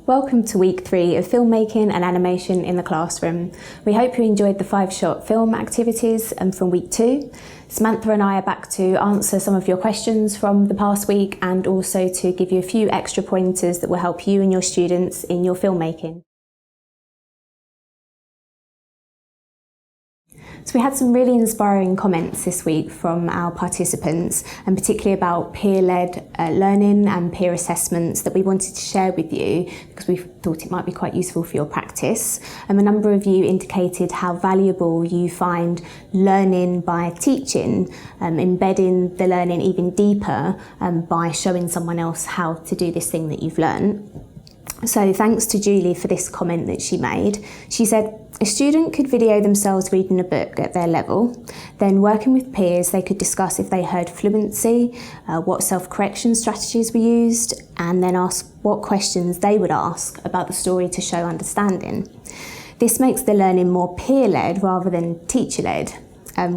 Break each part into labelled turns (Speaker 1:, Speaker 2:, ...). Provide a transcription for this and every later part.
Speaker 1: Welcome to week 3 of Filmmaking and Animation in the classroom. We hope you enjoyed the 5-shot film activities from week 2. Samantha and I are back to answer some of your questions from the past week and also to give you a few extra pointers that will help you and your students in your filmmaking. So we had some really inspiring comments this week from our participants, and particularly about peer-led learning and peer assessments that we wanted to share with you because we thought it might be quite useful for your practice. A number of you indicated how valuable you find learning by teaching, embedding the learning even deeper by showing someone else how to do this thing that you've learned. So thanks to Julie for this comment that she made. She said, a student could video themselves reading a book at their level, then working with peers they could discuss if they heard fluency, what self-correction strategies were used, and then ask what questions they would ask about the story to show understanding. This makes the learning more peer-led rather than teacher-led.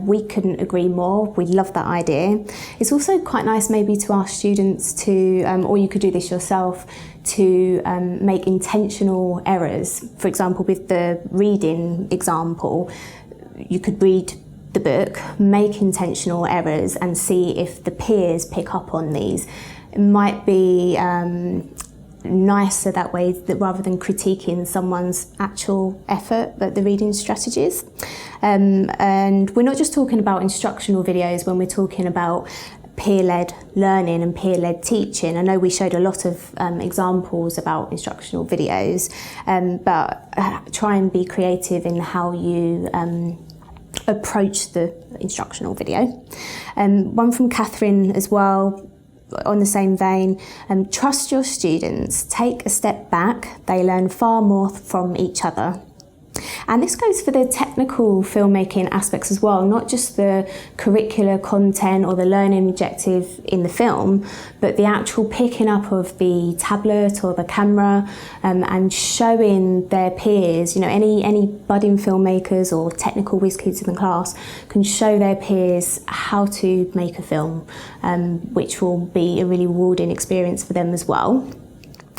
Speaker 1: We couldn't agree more. We love that idea. It's also quite nice maybe to ask students to, or you could do this yourself, to make intentional errors. For example, with the reading example, you could read the book, make intentional errors and see if the peers pick up on these. It might be nicer that way, that rather than critiquing someone's actual effort at the reading strategies. And we're not just talking about instructional videos when we're talking about peer-led learning and peer-led teaching. I know we showed a lot of examples about instructional videos, but try and be creative in how you approach the instructional video. One from Catherine as well, on the same vein, trust your students, take a step back, they learn far more from each other. And this goes for the technical filmmaking aspects as well, not just the curricular content or the learning objective in the film, but the actual picking up of the tablet or the camera and showing their peers. You know, any budding filmmakers or technical whiz kids in the class can show their peers how to make a film, which will be a really rewarding experience for them as well,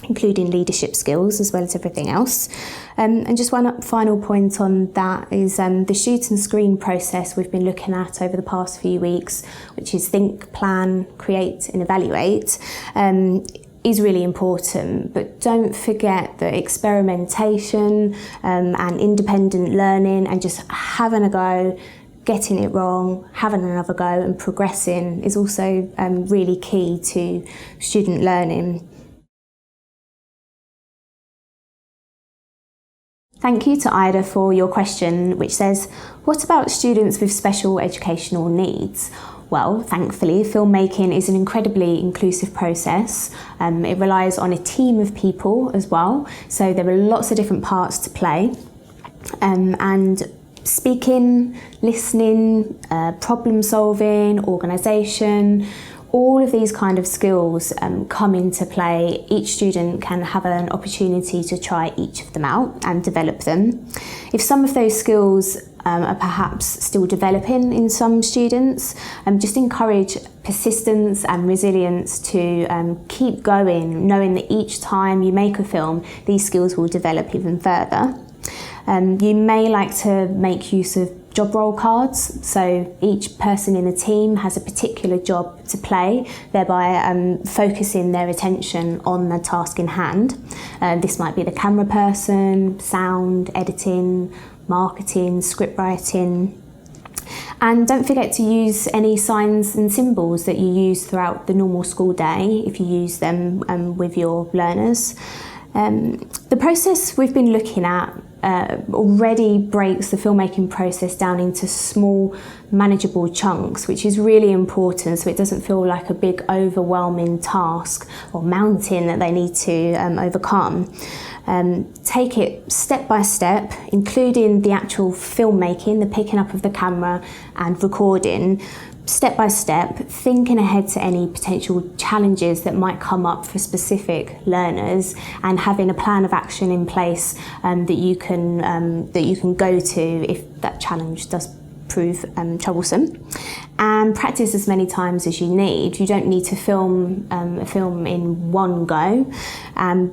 Speaker 1: including leadership skills as well as everything else. And just one final point on that is the shoot and screen process we've been looking at over the past few weeks, which is think, plan, create and evaluate, is really important. But don't forget that experimentation and independent learning and just having a go, getting it wrong, having another go and progressing is also really key to student learning. Thank you to Ida for your question, which says, what about students with special educational needs? Well, thankfully, filmmaking is an incredibly inclusive process. It relies on a team of people as well, so there are lots of different parts to play. And speaking, listening, problem solving, organisation, all of these kind of skills come into play. Each student can have an opportunity to try each of them out and develop them. If some of those skills are perhaps still developing in some students, just encourage persistence and resilience to keep going, knowing that each time you make a film, these skills will develop even further. You may like to make use of job role cards, so each person in the team has a particular job to play, thereby focusing their attention on the task in hand. This might be the camera person, sound, editing, marketing, script writing. And don't forget to use any signs and symbols that you use throughout the normal school day if you use them with your learners. The process we've been looking at already breaks the filmmaking process down into small, manageable chunks, which is really important so it doesn't feel like a big, overwhelming task or mountain that they need to overcome. Take it step by step, including the actual filmmaking, the picking up of the camera and recording, step by step, thinking ahead to any potential challenges that might come up for specific learners and having a plan of action in place that you can go to if that challenge does prove troublesome. And practice as many times as you need. You don't need to film a film in one go.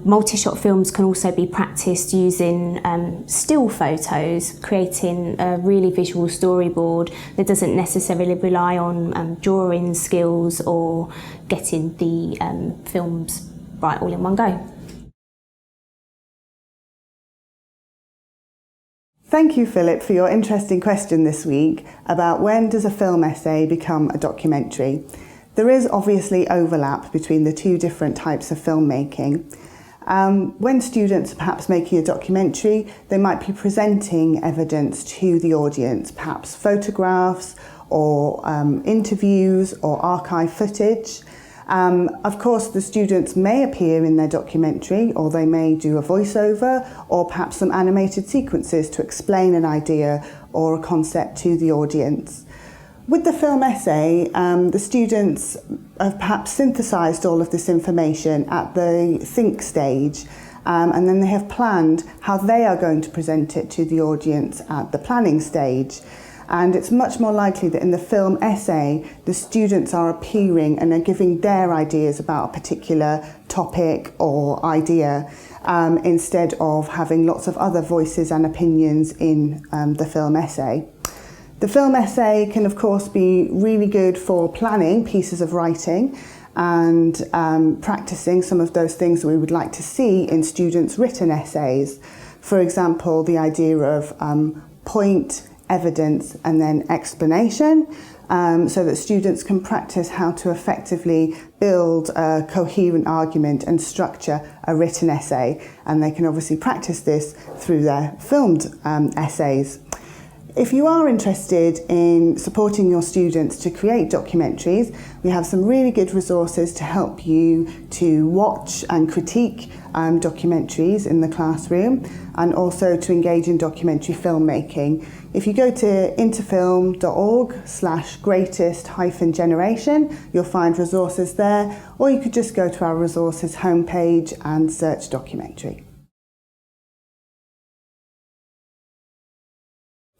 Speaker 1: Multi-shot films can also be practiced using still photos, creating a really visual storyboard that doesn't necessarily rely on drawing skills or getting the films right all in one go.
Speaker 2: Thank you, Philip, for your interesting question this week about when does a film essay become a documentary. There is obviously overlap between the two different types of filmmaking. When students are perhaps making a documentary, they might be presenting evidence to the audience, perhaps photographs or interviews or archive footage. Of course, the students may appear in their documentary, or they may do a voiceover, or perhaps some animated sequences to explain an idea or a concept to the audience. With the film essay, the students have perhaps synthesised all of this information at the think stage, and then they have planned how they are going to present it to the audience at the planning stage. And it's much more likely that in the film essay, the students are appearing and are giving their ideas about a particular topic or idea, instead of having lots of other voices and opinions in the film essay. The film essay can, of course, be really good for planning pieces of writing and practicing some of those things that we would like to see in students' written essays. For example, the idea of point, evidence and then explanation, so that students can practice how to effectively build a coherent argument and structure a written essay, and they can obviously practice this through their filmed essays. If you are interested in supporting your students to create documentaries, we have some really good resources to help you to watch and critique documentaries in the classroom, and also to engage in documentary filmmaking. If you go to interfilm.org/greatest-generation, you'll find resources there, or you could just go to our resources homepage and search documentary.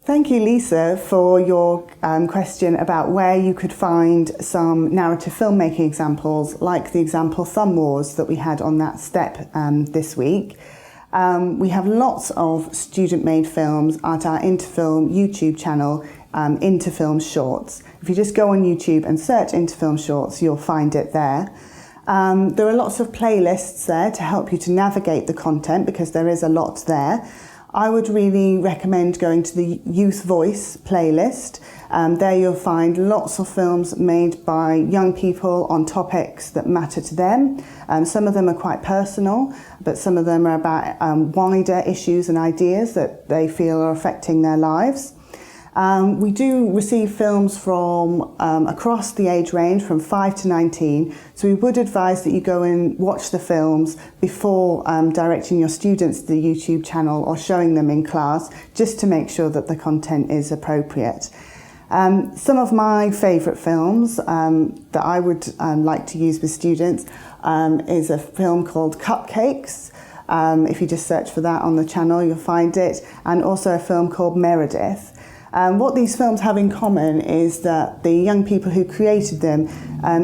Speaker 2: Thank you, Lisa, for your question about where you could find some narrative filmmaking examples, like the example Thumb Wars that we had on that step this week. We have lots of student-made films at our Interfilm YouTube channel, Interfilm Shorts. If you just go on YouTube and search Interfilm Shorts, you'll find it there. There are lots of playlists there to help you to navigate the content, because there is a lot there. I would really recommend going to the Youth Voice playlist. There you'll find lots of films made by young people on topics that matter to them. Some of them are quite personal, but some of them are about wider issues and ideas that they feel are affecting their lives. We do receive films from across the age range from 5 to 19, so we would advise that you go and watch the films before directing your students to the YouTube channel or showing them in class, just to make sure that the content is appropriate. Some of my favourite films that I would like to use with students is a film called Cupcakes. If you just search for that on the channel, you'll find it, and also a film called Meredith. What these films have in common is that the young people who created them,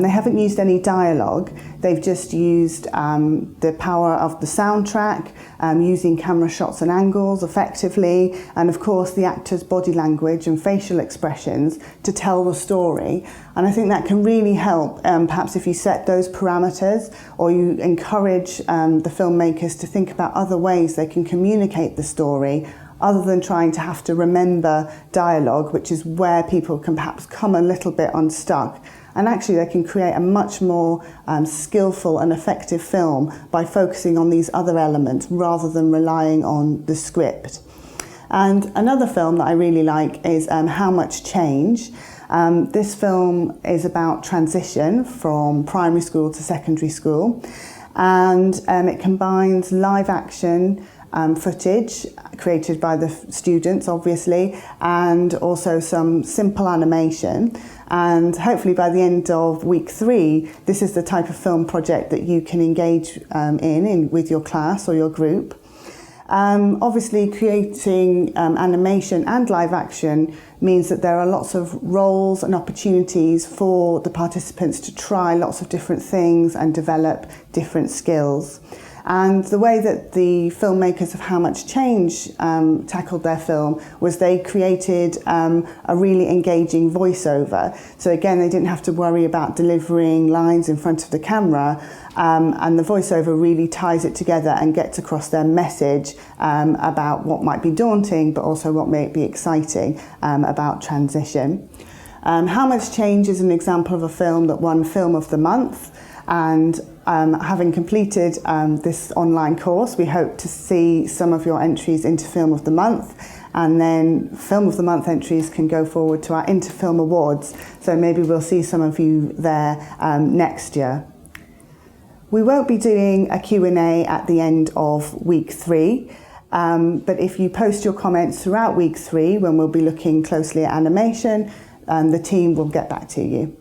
Speaker 2: they haven't used any dialogue. They've just used the power of the soundtrack, using camera shots and angles effectively, and of course the actors' body language and facial expressions to tell the story. And I think that can really help, perhaps if you set those parameters, or you encourage the filmmakers to think about other ways they can communicate the story, other than trying to have to remember dialogue, which is where people can perhaps come a little bit unstuck. And actually they can create a much more skillful and effective film by focusing on these other elements rather than relying on the script. And another film that I really like is How Much Change. This film is about transition from primary school to secondary school, and it combines live action footage created by the students, obviously, and also some simple animation. And hopefully by the end of week 3, this is the type of film project that you can engage in with your class or your group. Obviously, creating animation and live action means that there are lots of roles and opportunities for the participants to try lots of different things and develop different skills. And the way that the filmmakers of How Much Change tackled their film was they created a really engaging voiceover. So again, they didn't have to worry about delivering lines in front of the camera, and the voiceover really ties it together and gets across their message about what might be daunting, but also what may be exciting about transition. How Much Change is an example of a film that won Film of the Month, and having completed this online course, we hope to see some of your entries into Film of the Month, and then Film of the Month entries can go forward to our Interfilm Awards, so maybe we'll see some of you there next year. We won't be doing a Q&A at the end of week 3, but if you post your comments throughout week 3, when we'll be looking closely at animation, the team will get back to you.